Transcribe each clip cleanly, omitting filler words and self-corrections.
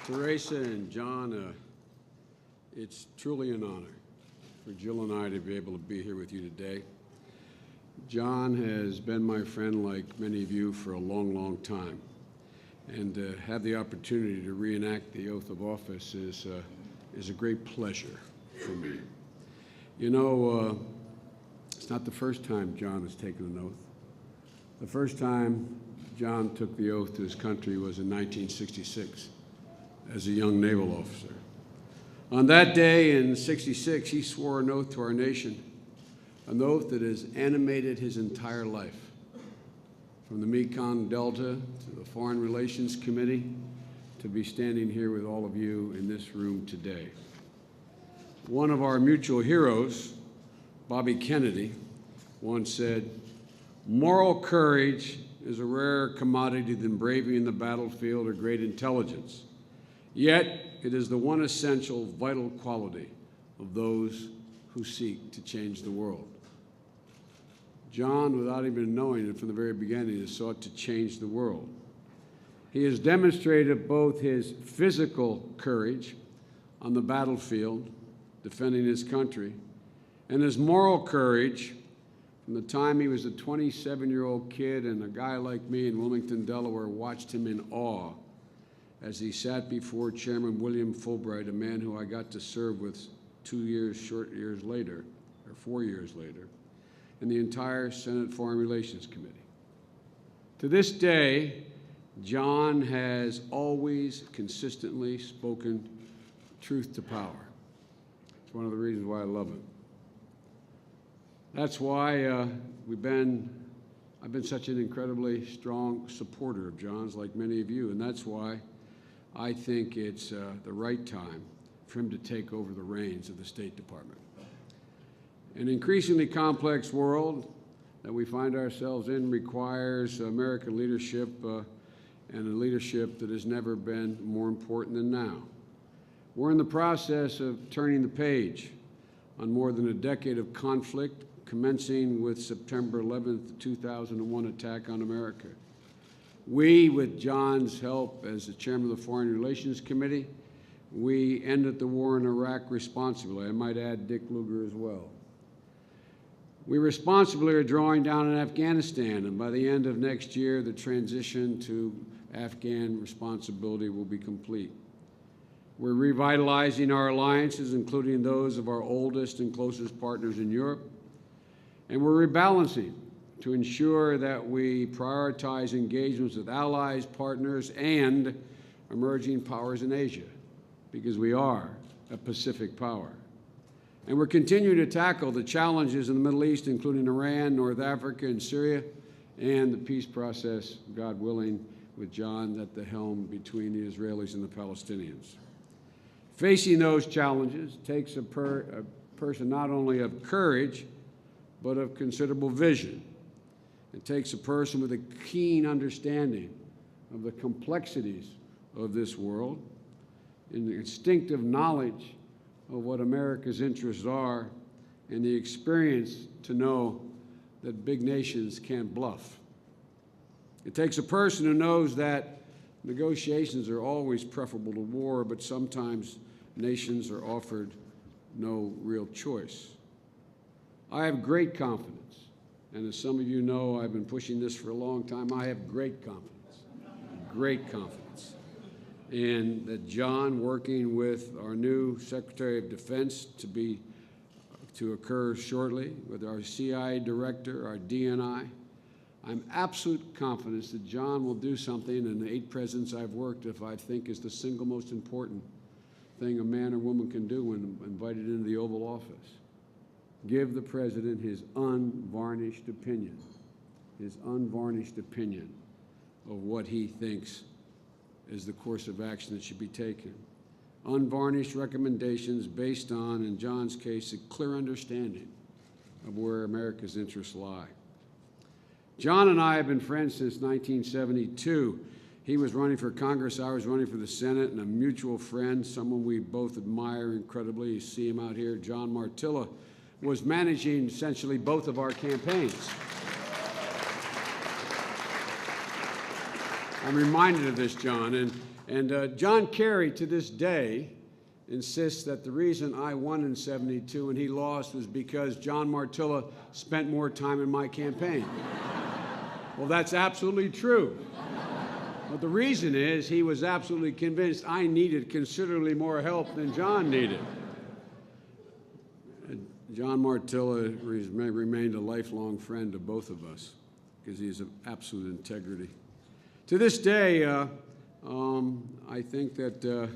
Teresa and John, it's truly an honor for Jill and I to be able to be here with you today. John has been my friend, like many of you, for a long, long time. And to have the opportunity to reenact the oath of office is a great pleasure for me. You know, it's not the first time John has taken an oath. The first time John took the oath to his country was in 1966 as a young naval officer. On that day in '66, he swore an oath to our nation, an oath that has animated his entire life. From the Mekong Delta to the Foreign Relations Committee, to be standing here with all of you in this room today. One of our mutual heroes, Bobby Kennedy, once said, "Moral courage is a rarer commodity than bravery in the battlefield or great intelligence. Yet it is the one essential, vital quality of those who seek to change the world." John, without even knowing it from the very beginning, has sought to change the world. He has demonstrated both his physical courage on the battlefield, defending his country, and his moral courage from the time he was a 27-year-old kid and a guy like me in Wilmington, Delaware, watched him in awe as he sat before Chairman William Fulbright, a man who I got to serve with 4 years later, in the entire Senate Foreign Relations Committee. To this day, John has always consistently spoken truth to power. It's one of the reasons why I love him. That's why I've been such an incredibly strong supporter of John's, like many of you, and that's why I think it's the right time for him to take over the reins of the State Department. An increasingly complex world that we find ourselves in requires American leadership and a leadership that has never been more important than now. We're in the process of turning the page on more than a decade of conflict, commencing with September 11th, 2001 attack on America. We, with John's help as the chairman of the Foreign Relations Committee, we ended the war in Iraq responsibly. I might add Dick Lugar as well. We responsibly are drawing down in Afghanistan, and by the end of next year, the transition to Afghan responsibility will be complete. We're revitalizing our alliances, including those of our oldest and closest partners in Europe, and we're rebalancing to ensure that we prioritize engagements with allies, partners, and emerging powers in Asia, because we are a Pacific power. And we're continuing to tackle the challenges in the Middle East, including Iran, North Africa, and Syria, and the peace process, God willing, with John at the helm between the Israelis and the Palestinians. Facing those challenges takes a person not only of courage, but of considerable vision. It takes a person with a keen understanding of the complexities of this world, and the instinctive knowledge of what America's interests are, and the experience to know that big nations can't bluff. It takes a person who knows that negotiations are always preferable to war, but sometimes nations are offered no real choice. I have great confidence, and as some of you know, I've been pushing this for a long time. I have great confidence, and that John, working with our new Secretary of Defense to occur shortly, with our CIA director, our DNI, I'm absolute confidence that John will do something in the 8 presidents I've worked with I think is the single most important thing a man or woman can do when invited into the Oval Office. Give the president his unvarnished opinion of what he thinks is the course of action that should be taken. Unvarnished recommendations based on, in John's case, a clear understanding of where America's interests lie. John and I have been friends since 1972. He was running for Congress, I was running for the Senate, and a mutual friend, someone we both admire incredibly. You see him out here, John Martilla, was managing essentially both of our campaigns. I'm reminded of this, John. And John Kerry, to this day, insists that the reason I won in '72 and he lost was because John Martilla spent more time in my campaign. Well, that's absolutely true. But the reason is he was absolutely convinced I needed considerably more help than John needed. John Martilla remained a lifelong friend of both of us because he has absolute integrity. To this day, I think that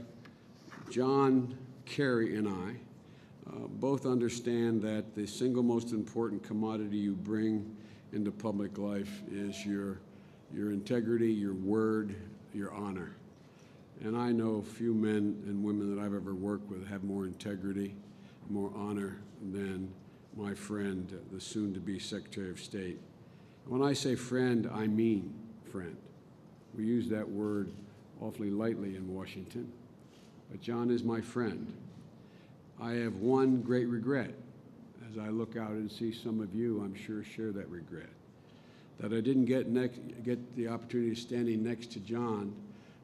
John Kerry and I both understand that the single most important commodity you bring into public life is your integrity, your word, your honor. And I know few men and women that I've ever worked with have more integrity, more honor than my friend, the soon-to-be Secretary of State. When I say friend, I mean friend. We use that word awfully lightly in Washington, but John is my friend. I have one great regret. As I look out and see some of you, I'm sure share that regret, that I didn't get the opportunity of standing next to John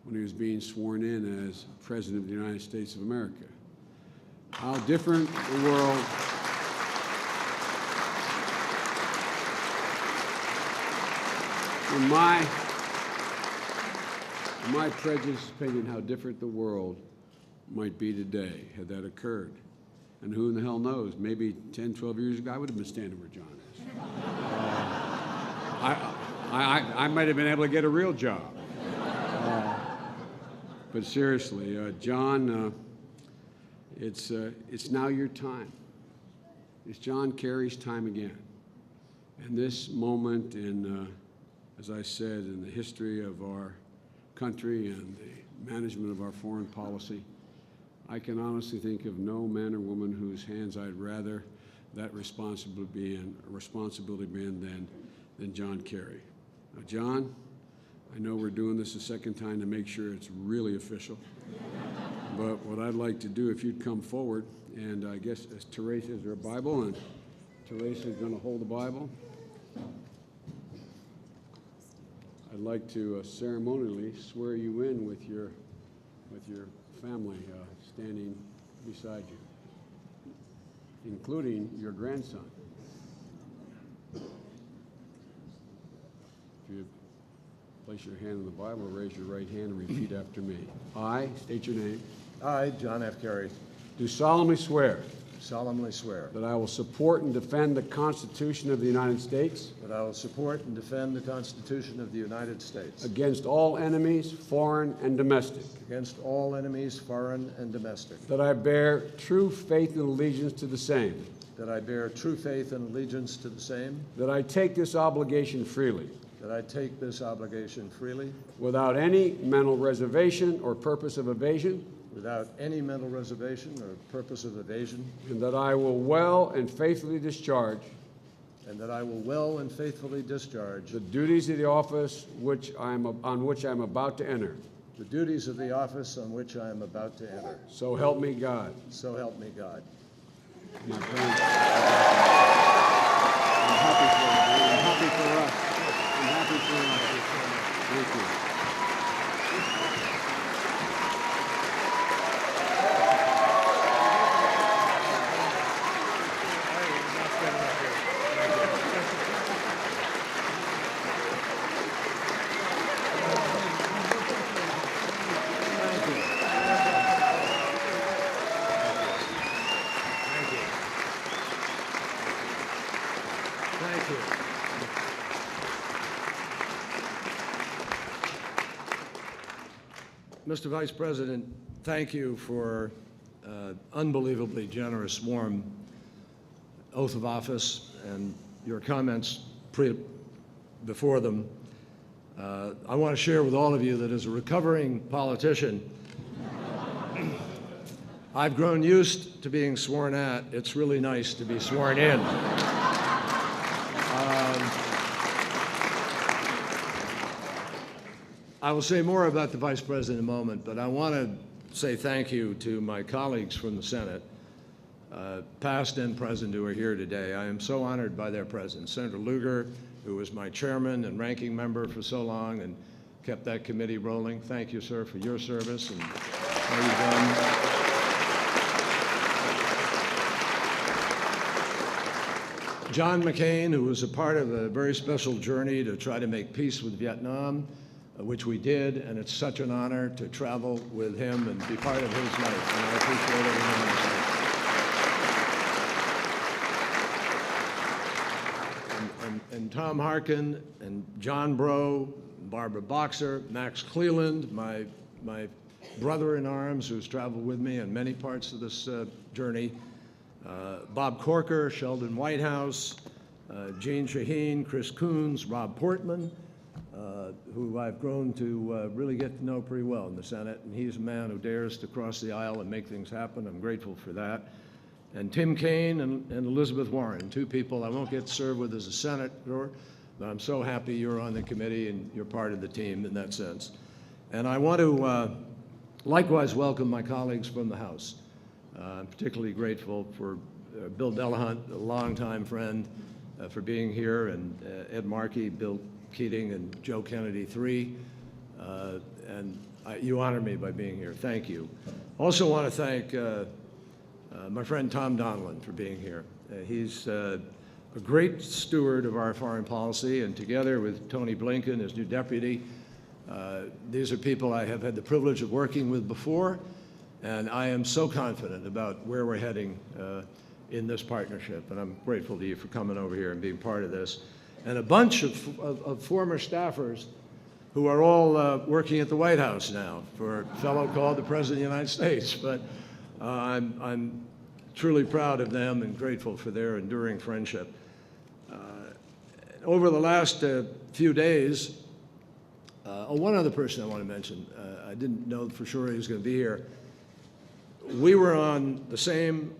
when he was being sworn in as President of the United States of America. How different the world. In my prejudiced opinion, how different the world might be today had that occurred. And who in the hell knows, maybe 10, 12 years ago, I would have been standing where John is. I might have been able to get a real job. But seriously, John, it's now your time. It's John Kerry's time again. And this moment in, as I said, in the history of our country and the management of our foreign policy, I can honestly think of no man or woman whose hands I'd rather that responsibility be in than John Kerry. Now, John, I know we're doing this a second time to make sure it's really official. But what I'd like to do, if you'd come forward, and I guess as Teresa, is there a Bible? And Teresa is going to hold the Bible. I'd like to ceremonially swear you in with your family standing beside you, including your grandson. If you place your hand on the Bible, raise your right hand and repeat after me. I state your name. I, John F. Kerry, Do solemnly swear solemnly swear that I will support and defend the Constitution of the United States that I will support and defend the Constitution of the United States against all enemies, foreign and domestic, against all enemies, foreign and domestic, that I bear true faith and allegiance to the same, that I bear true faith and allegiance to the same, that I take this obligation freely, that I take this obligation freely, without any mental reservation or purpose of evasion, without any mental reservation or purpose of evasion, and that I will well and faithfully discharge and that I will well and faithfully discharge the duties of the office on which I am about to enter. the duties of the office on which I am about to enter. So help me God. So help me God. My friend, I'm happy for you. I'm happy for us. I'm happy for us. Thank you. Thank you. Mr. Vice President, thank you for unbelievably generous, warm oath of office and your comments before them. I want to share with all of you that as a recovering politician, I've grown used to being sworn at. It's really nice to be sworn in. I will say more about the Vice President in a moment, but I want to say thank you to my colleagues from the Senate, past and present, who are here today. I am so honored by their presence. Senator Lugar, who was my chairman and ranking member for so long, and kept that committee rolling. Thank you, sir, for your service and all you've done. John McCain, who was a part of a very special journey to try to make peace with Vietnam, which we did, and it's such an honor to travel with him and be part of his life, and I appreciate everything. And Tom Harkin, and John Breaux, Barbara Boxer, Max Cleland, my brother-in-arms who's traveled with me in many parts of this journey, Bob Corker, Sheldon Whitehouse, Gene Shaheen, Chris Coons, Rob Portman, who I've grown to really get to know pretty well in the Senate, and he's a man who dares to cross the aisle and make things happen. I'm grateful for that. And Tim Kaine and Elizabeth Warren, two people I won't get to serve with as a senator, but I'm so happy you're on the committee and you're part of the team in that sense. And I want to likewise welcome my colleagues from the House. I'm particularly grateful for Bill Delahunt, a longtime friend, for being here, and Ed Markey, Bill Keating, and Joe Kennedy III. You honor me by being here. Thank you. Also want to thank my friend Tom Donilon for being here. He's a great steward of our foreign policy, and together with Tony Blinken, his new deputy, these are people I have had the privilege of working with before, and I am so confident about where we're heading in this partnership, and I'm grateful to you for coming over here and being part of this. And a bunch of former staffers who are all working at the White House now for a fellow called the President of the United States. But I'm truly proud of them and grateful for their enduring friendship. Over the last few days, one other person I want to mention, I didn't know for sure he was going to be here. We were on the same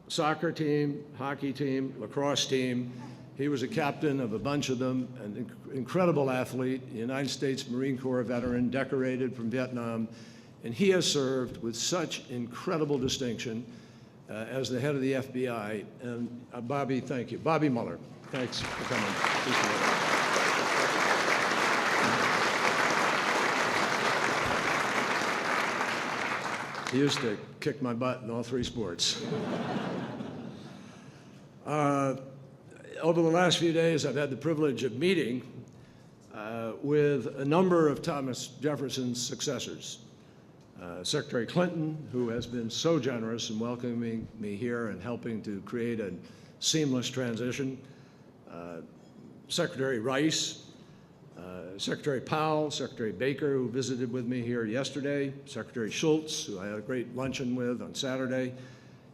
soccer team, hockey team, lacrosse team. He was a captain of a bunch of them, an incredible athlete, United States Marine Corps veteran, decorated from Vietnam, and he has served with such incredible distinction as the head of the FBI. And Bobby, thank you. Bobby Mueller, thanks for coming. Appreciate it. He used to kick my butt in all three sports. Over the last few days, I've had the privilege of meeting with a number of Thomas Jefferson's successors. Secretary Clinton, who has been so generous in welcoming me here and helping to create a seamless transition. Secretary Rice, Secretary Powell, Secretary Baker, who visited with me here yesterday, Secretary Schultz, who I had a great luncheon with on Saturday,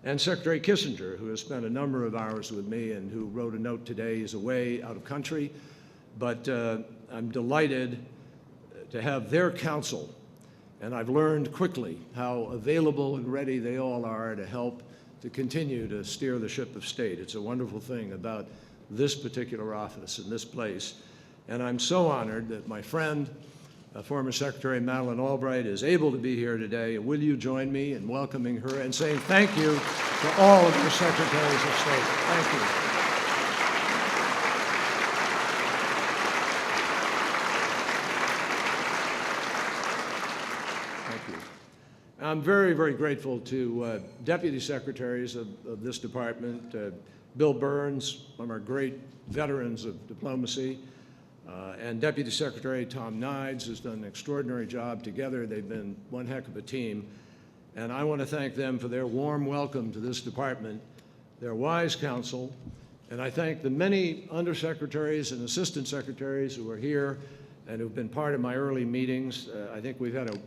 and Secretary Kissinger, who has spent a number of hours with me and who wrote a note today. He's away out of country, but I'm delighted to have their counsel, and I've learned quickly how available and ready they all are to help to continue to steer the ship of state. It's a wonderful thing about this particular office and this place. And I'm so honored that my friend, former Secretary Madeleine Albright, is able to be here today. And will you join me in welcoming her and saying thank you to all of your secretaries of state? Thank you. Thank you. I'm very, very grateful to deputy secretaries of this department, Bill Burns, one of our great veterans of diplomacy, and Deputy Secretary Tom Nides, who's done an extraordinary job. Together, they've been one heck of a team. And I want to thank them for their warm welcome to this department, their wise counsel, and I thank the many undersecretaries and assistant secretaries who are here and who've been part of my early meetings. I think we've had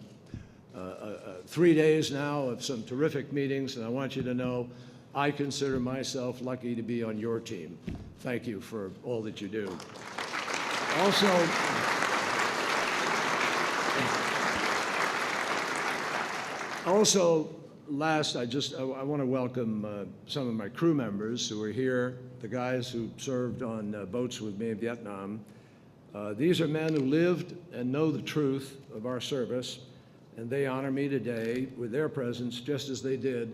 3 days now of some terrific meetings, and I want you to know I consider myself lucky to be on your team. Thank you for all that you do. Also, last, I want to welcome some of my crew members who are here, the guys who served on boats with me in Vietnam. These are men who lived and know the truth of our service, and they honor me today with their presence just as they did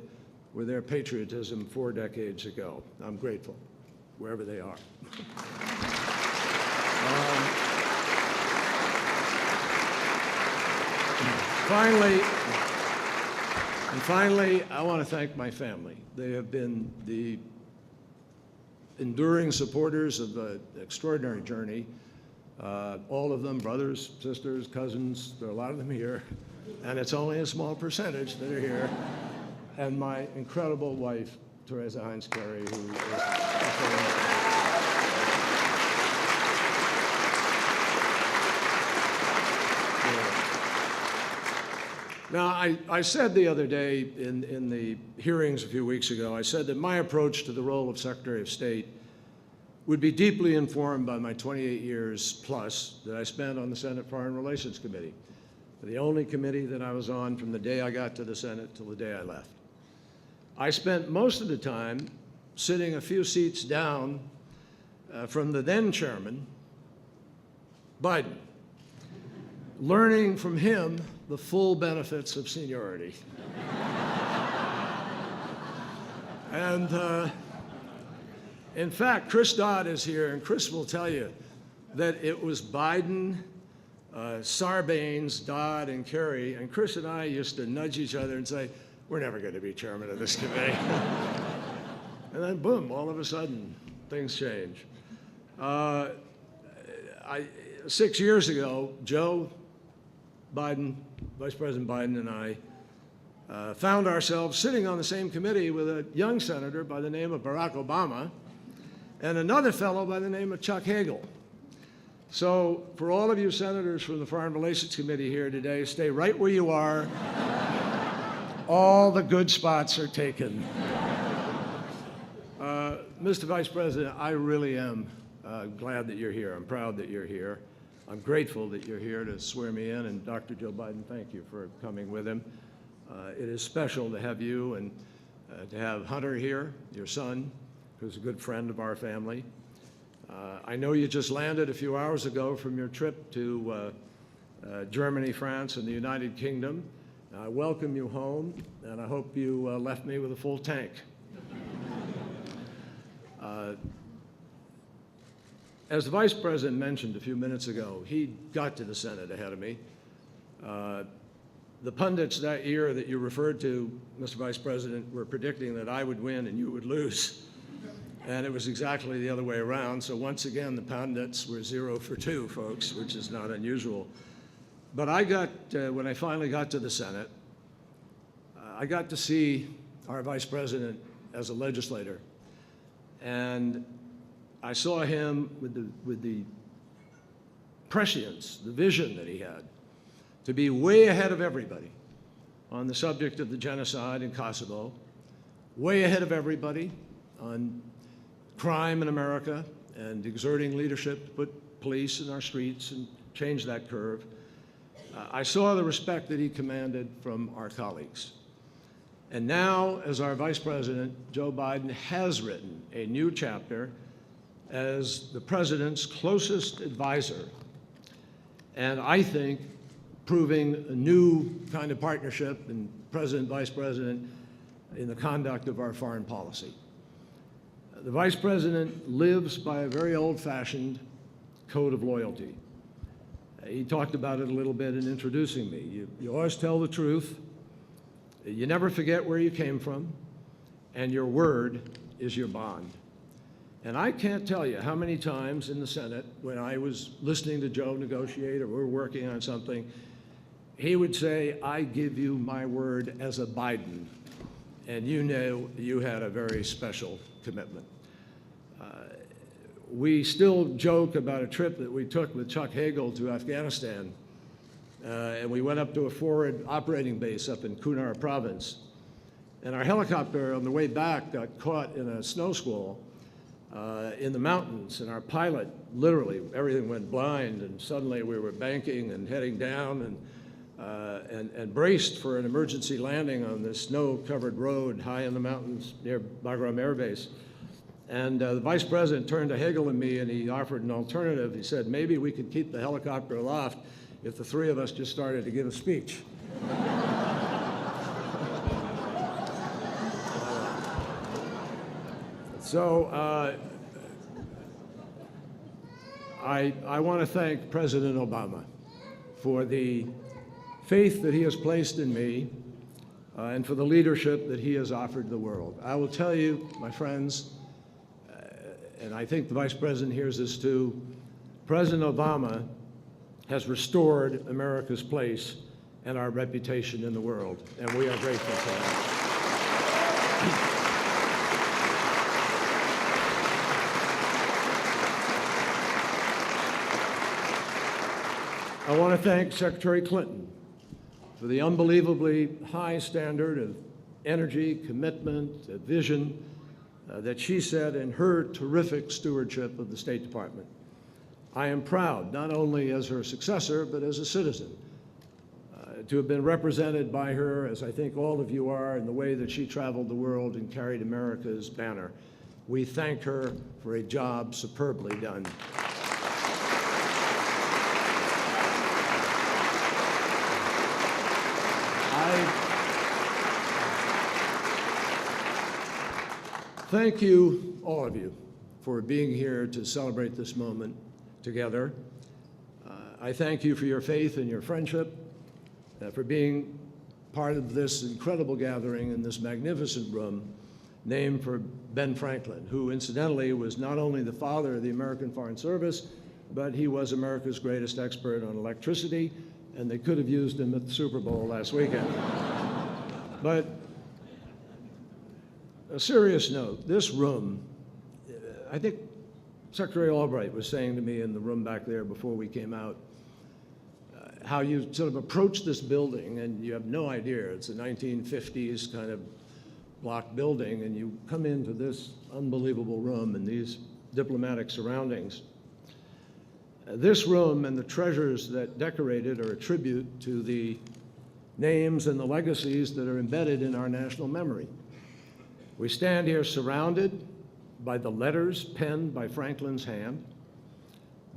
with their patriotism 4 decades ago. I'm grateful, wherever they are. finally, I want to thank my family. They have been the enduring supporters of the extraordinary journey. All of them, brothers, sisters, cousins, there are a lot of them here, and it's only a small percentage that are here. And my incredible wife, Teresa Heinz Kerry, who is Now, I said the other day in the hearings a few weeks ago, I said that my approach to the role of Secretary of State would be deeply informed by my 28 years plus that I spent on the Senate Foreign Relations Committee, the only committee that I was on from the day I got to the Senate till the day I left. I spent most of the time sitting a few seats down from the then chairman, Biden, learning from him the full benefits of seniority. And in fact, Chris Dodd is here, and Chris will tell you that it was Biden, Sarbanes, Dodd, and Kerry, and Chris and I used to nudge each other and say, we're never going to be chairman of this committee. And then boom, all of a sudden, things change. 6 years ago, Joe Biden, Vice President Biden, and I found ourselves sitting on the same committee with a young senator by the name of Barack Obama and another fellow by the name of Chuck Hagel. So for all of you senators from the Foreign Relations Committee here today, stay right where you are. All the good spots are taken. Mr. Vice President, I really am glad that you're here. I'm proud that you're here. I'm grateful that you're here to swear me in, and Dr. Joe Biden, thank you for coming with him. It is special to have you and to have Hunter here, your son, who's a good friend of our family. I know you just landed a few hours ago from your trip to Germany, France, and the United Kingdom. I welcome you home, and I hope you left me with a full tank. As the Vice President mentioned a few minutes ago, he got to the Senate ahead of me. The pundits that year that you referred to, Mr. Vice President, were predicting that I would win and you would lose. And it was exactly the other way around. So once again, the pundits were 0 for 2, folks, which is not unusual. But I got, when I finally got to the Senate, I got to see our Vice President as a legislator. And I saw him with the prescience, the vision that he had, to be way ahead of everybody on the subject of the genocide in Kosovo, way ahead of everybody on crime in America and exerting leadership to put police in our streets and change that curve. I saw the respect that he commanded from our colleagues. And now, as our Vice President, Joe Biden has written a new chapter as the President's closest advisor, and I think proving a new kind of partnership in President-Vice President in the conduct of our foreign policy. The Vice President lives by a very old-fashioned code of loyalty. He talked about it a little bit in introducing me. You always tell the truth, you never forget where you came from, and your word is your bond. And I can't tell you how many times in the Senate, when I was listening to Joe negotiate or we were working on something, he would say, I give you my word as a Biden. And you know you had a very special commitment. We still joke about a trip that we took with Chuck Hagel to Afghanistan. And we went up to a forward operating base up in Kunar province. And our helicopter on the way back got caught in a snow squall in the mountains, and our pilot, literally, everything went blind, and suddenly we were banking and heading down and braced for an emergency landing on this snow-covered road high in the mountains near Bagram Air Base. And the Vice President turned to Hagel and me, and he offered an alternative. He said, maybe we could keep the helicopter aloft if the three of us just started to give a speech. So I want to thank President Obama for the faith that he has placed in me, and for the leadership that he has offered the world. I will tell you, my friends, and I think the Vice President hears this too, President Obama has restored America's place and our reputation in the world, and we are grateful for that. I want to thank Secretary Clinton for the unbelievably high standard of energy, commitment, vision that she set in her terrific stewardship of the State Department. I am proud, not only as her successor, but as a citizen, to have been represented by her, as I think all of you are, in the way that she traveled the world and carried America's banner. We thank her for a job superbly done. Thank you, all of you, for being here to celebrate this moment together. I thank you for your faith and your friendship, for being part of this incredible gathering in this magnificent room named for Ben Franklin, who incidentally was not only the father of the American Foreign Service, but he was America's greatest expert on electricity, and they could have used him at the Super Bowl last weekend. But a serious note, this room, I think Secretary Albright was saying to me in the room back there before we came out, how you sort of approach this building and you have no idea. It's a 1950s kind of block building, and you come into this unbelievable room and these diplomatic surroundings. This room and the treasures that decorate it are a tribute to the names and the legacies that are embedded in our national memory. We stand here surrounded by the letters penned by Franklin's hand,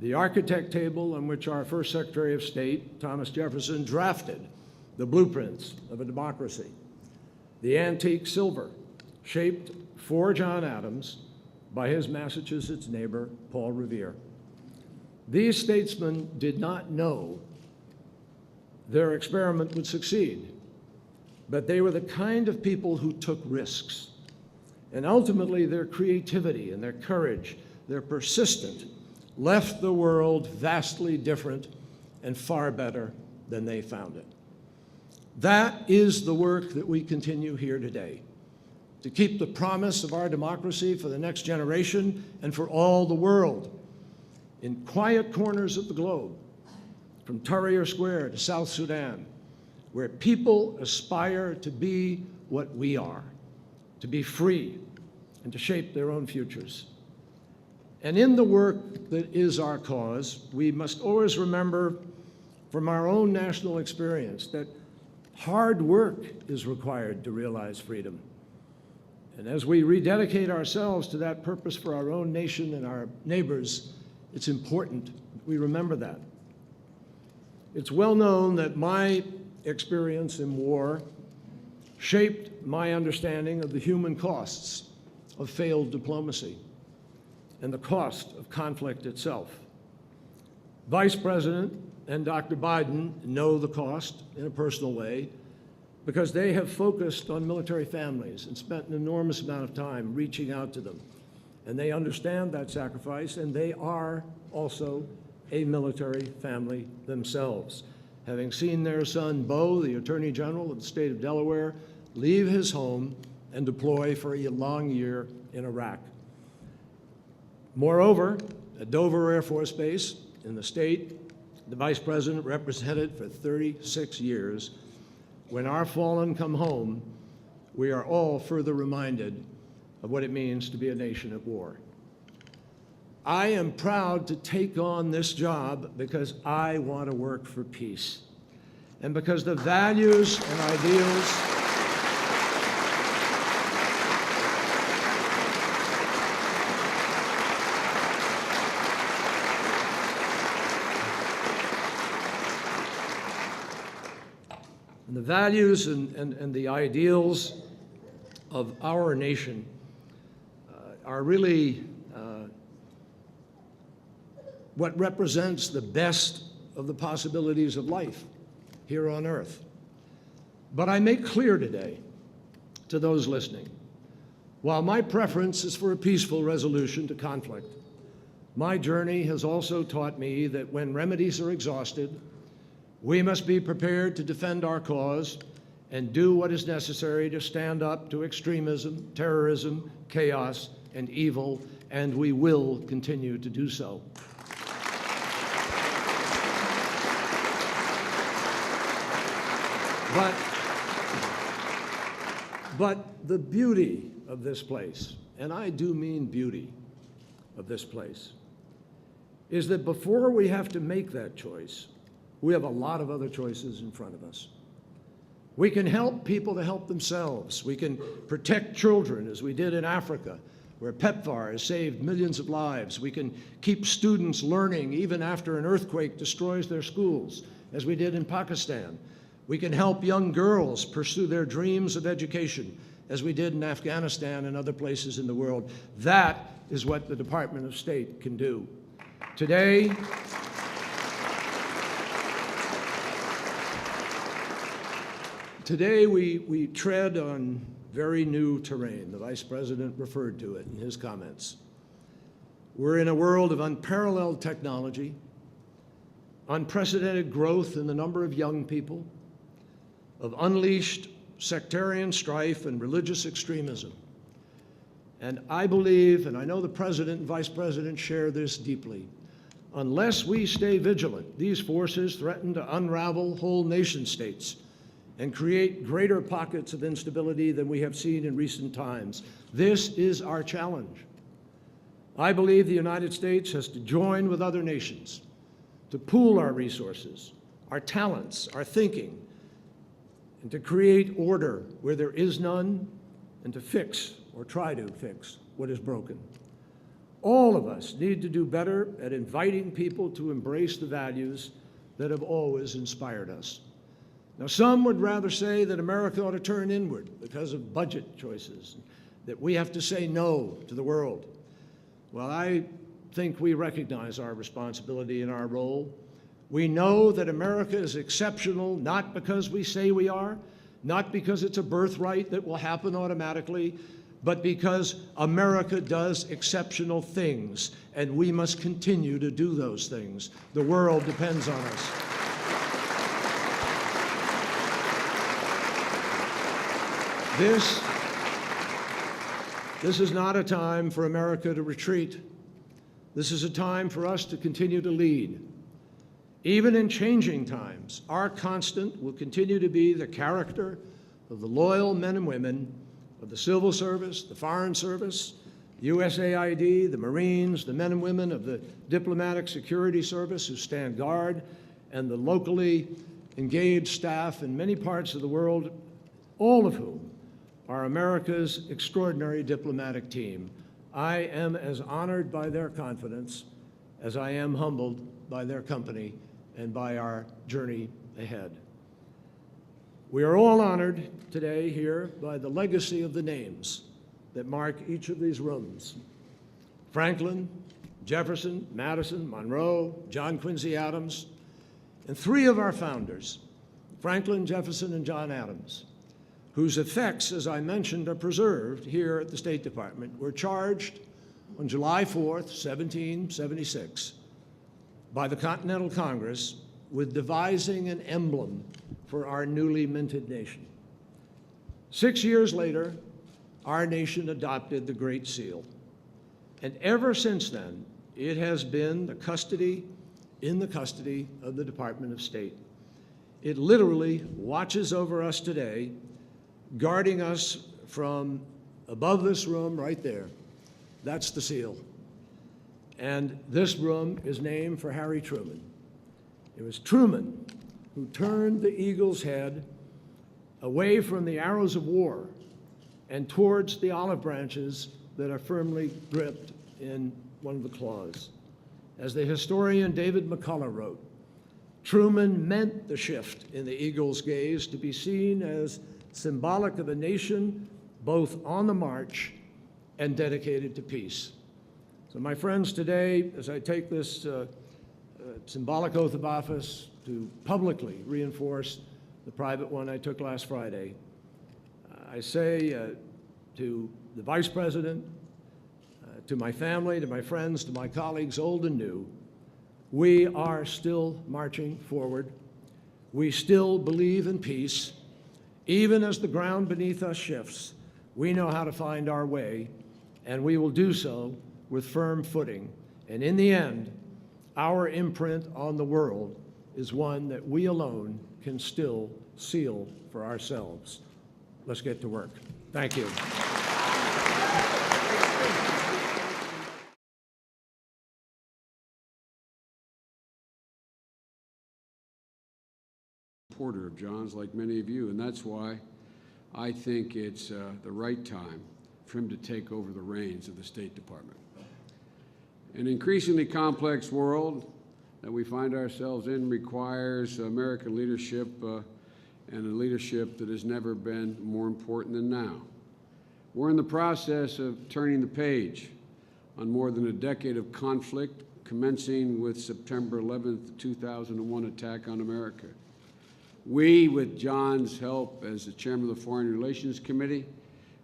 the architect table on which our first Secretary of State, Thomas Jefferson, drafted the blueprints of a democracy, the antique silver shaped for John Adams by his Massachusetts neighbor, Paul Revere. These statesmen did not know their experiment would succeed, but they were the kind of people who took risks. And ultimately, their creativity and their courage, their persistence, left the world vastly different and far better than they found it. That is the work that we continue here today, to keep the promise of our democracy for the next generation and for all the world. In quiet corners of the globe, from Tahrir Square to South Sudan, where people aspire to be what we are, to be free and to shape their own futures. And in the work that is our cause, we must always remember from our own national experience that hard work is required to realize freedom. And as we rededicate ourselves to that purpose for our own nation and our neighbors, it's important that we remember that. It's well known that my experience in war shaped my understanding of the human costs of failed diplomacy and the cost of conflict itself. Vice President and Dr. Biden know the cost in a personal way because they have focused on military families and spent an enormous amount of time reaching out to them. And they understand that sacrifice, and they are also a military family themselves, having seen their son, Beau, the Attorney General of the state of Delaware, leave his home and deploy for a long year in Iraq. Moreover, at Dover Air Force Base in the state, the Vice President represented for 36 years. When our fallen come home, we are all further reminded of what it means to be a nation at war. I am proud to take on this job because I want to work for peace, and because the values and ideals and the ideals of our nation are really what represents the best of the possibilities of life. here on earth. But I make clear today to those listening, while my preference is for a peaceful resolution to conflict, my journey has also taught me that when remedies are exhausted, we must be prepared to defend our cause and do what is necessary to stand up to extremism, terrorism, chaos, and evil, and we will continue to do so. But the beauty of this place, and I do mean beauty of this place, is that before we have to make that choice, we have a lot of other choices in front of us. We can help people to help themselves. We can protect children, as we did in Africa, where PEPFAR has saved millions of lives. We can keep students learning even after an earthquake destroys their schools, as we did in Pakistan. We can help young girls pursue their dreams of education, as we did in Afghanistan and other places in the world. That is what the Department of State can do. Today, we tread on very new terrain. The Vice President referred to it in his comments. We're in a world of unparalleled technology, unprecedented growth in the number of young people, of unleashed sectarian strife and religious extremism. And I believe, and I know the President and Vice President share this deeply, unless we stay vigilant, these forces threaten to unravel whole nation states and create greater pockets of instability than we have seen in recent times. This is our challenge. I believe the United States has to join with other nations to pool our resources, our talents, our thinking, and to create order where there is none, and to fix, or try to fix, what is broken. All of us need to do better at inviting people to embrace the values that have always inspired us. Now, some would rather say that America ought to turn inward because of budget choices, that we have to say no to the world. Well, I think we recognize our responsibility and our role. We know that America is exceptional not because we say we are, not because it's a birthright that will happen automatically, but because America does exceptional things, and we must continue to do those things. The world depends on us. This is not a time for America to retreat. This is a time for us to continue to lead. Even in changing times, our constant will continue to be the character of the loyal men and women of the Civil Service, the Foreign Service, USAID, the Marines, the men and women of the Diplomatic Security Service who stand guard, and the locally engaged staff in many parts of the world, all of whom are America's extraordinary diplomatic team. I am as honored by their confidence as I am humbled by their company and by our journey ahead. We are all honored today here by the legacy of the names that mark each of these rooms. Franklin, Jefferson, Madison, Monroe, John Quincy Adams, and three of our founders, Franklin, Jefferson, and John Adams, whose effects, as I mentioned, are preserved here at the State Department, were charged on July 4th, 1776, by the Continental Congress with devising an emblem for our newly minted nation. 6 years later, our nation adopted the Great Seal. And ever since then, it has been in the custody of the Department of State. It literally watches over us today, guarding us from above this room right there. That's the seal. And this room is named for Harry Truman. It was Truman who turned the eagle's head away from the arrows of war and towards the olive branches that are firmly gripped in one of the claws. As the historian David McCullough wrote, Truman meant the shift in the eagle's gaze to be seen as symbolic of a nation both on the march and dedicated to peace. So my friends, today, as I take this symbolic oath of office, to publicly reinforce the private one I took last Friday. I say to the Vice President, to my family, to my friends, to my colleagues, old and new, we are still marching forward. We still believe in peace. Even as the ground beneath us shifts, we know how to find our way, and we will do so with firm footing. And in the end, our imprint on the world is one that we alone can still seal for ourselves. Let's get to work. Thank you. Supporter of John's, like many of you, and that's why I think it's the right time for him to take over the reins of the State Department. An increasingly complex world that we find ourselves in requires American leadership and a leadership that has never been more important than now. We're in the process of turning the page on more than a decade of conflict, commencing with September 11th, 2001 attack on America. We, with John's help as the chairman of the Foreign Relations Committee,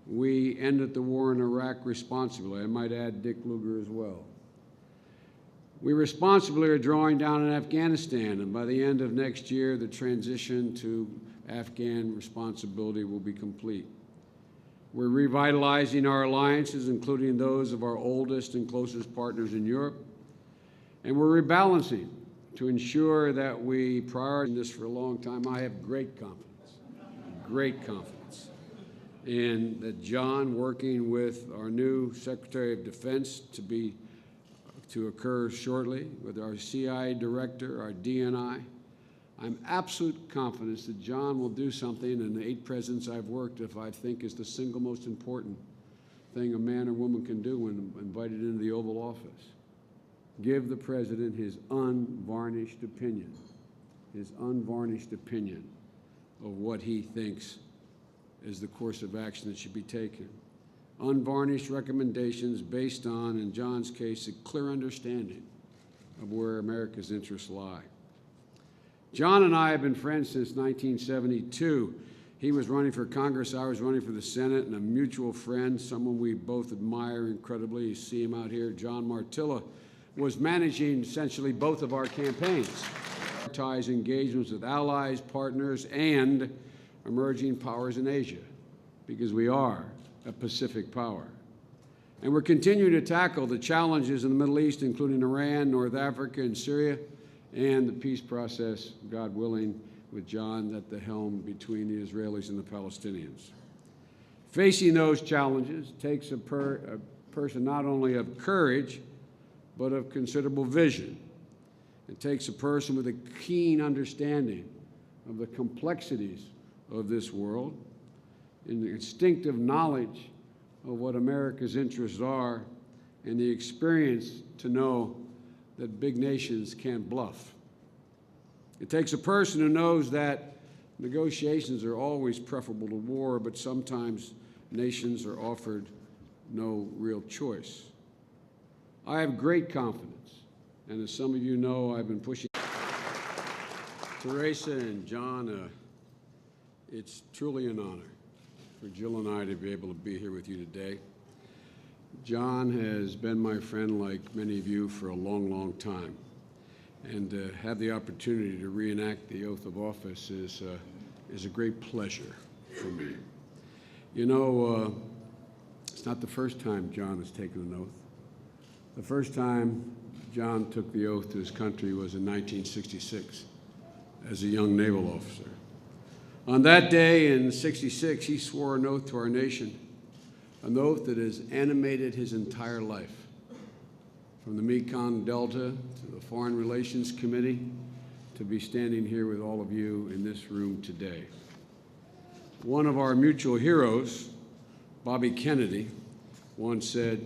we ended the war in Iraq responsibly. I might add Dick Lugar as well. We responsibly are drawing down on Afghanistan, and by the end of next year, the transition to Afghan responsibility will be complete. We're revitalizing our alliances, including those of our oldest and closest partners in Europe, and we're rebalancing to ensure that we prioritize this for a long time. I have great confidence in that John, working with our new Secretary of Defense to occur shortly, with our CIA director, our DNI, I'm absolute confidence that John will do something in the 8 presidents I've worked with I think is the single most important thing a man or woman can do when invited into the Oval Office. Give the president his unvarnished opinion of what he thinks is the course of action that should be taken. Unvarnished recommendations based on, in John's case, a clear understanding of where America's interests lie. John and I have been friends since 1972. He was running for Congress, I was running for the Senate, and a mutual friend, someone we both admire incredibly. You see him out here, John Martilla, was managing essentially both of our campaigns. Ties engagements with allies, partners, and emerging powers in Asia, because we are a Pacific power. And we're continuing to tackle the challenges in the Middle East, including Iran, North Africa, and Syria, and the peace process, God willing, with John at the helm between the Israelis and the Palestinians. Facing those challenges takes a person not only of courage, but of considerable vision. It takes a person with a keen understanding of the complexities of this world, and the instinctive knowledge of what America's interests are, and the experience to know that big nations can't bluff. It takes a person who knows that negotiations are always preferable to war, but sometimes nations are offered no real choice. I have great confidence, and as some of you know, I've been pushing. Teresa and John, it's truly an honor for Jill and I to be able to be here with you today. John has been my friend, like many of you, for a long, long time, and to have the opportunity to reenact the oath of office is a great pleasure for me. You know, it's not the first time John has taken an oath. The first time John took the oath to his country was in 1966 as a young naval officer. On that day in '66, he swore an oath to our nation, an oath that has animated his entire life, from the Mekong Delta to the Foreign Relations Committee to be standing here with all of you in this room today. One of our mutual heroes, Bobby Kennedy, once said,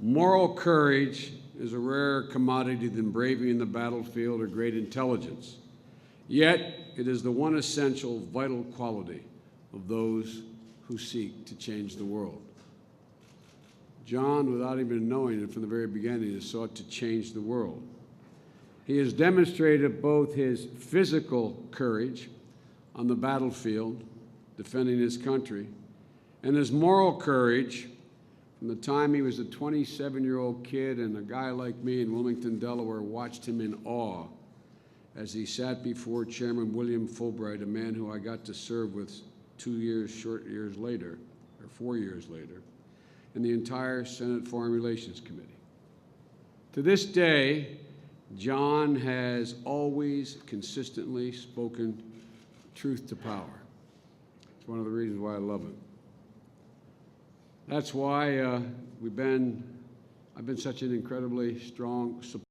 "Moral courage is a rarer commodity than bravery in the battlefield or great intelligence. Yet it is the one essential, vital quality of those who seek to change the world." John, without even knowing it from the very beginning, has sought to change the world. He has demonstrated both his physical courage on the battlefield, defending his country, and his moral courage from the time he was a 27-year-old kid, and a guy like me in Wilmington, Delaware, watched him in awe as he sat before Chairman William Fulbright, a man who I got to serve with 4 years later, and the entire Senate Foreign Relations Committee. To this day, John has always consistently spoken truth to power. It's one of the reasons why I love him. That's why I've been such an incredibly strong supporter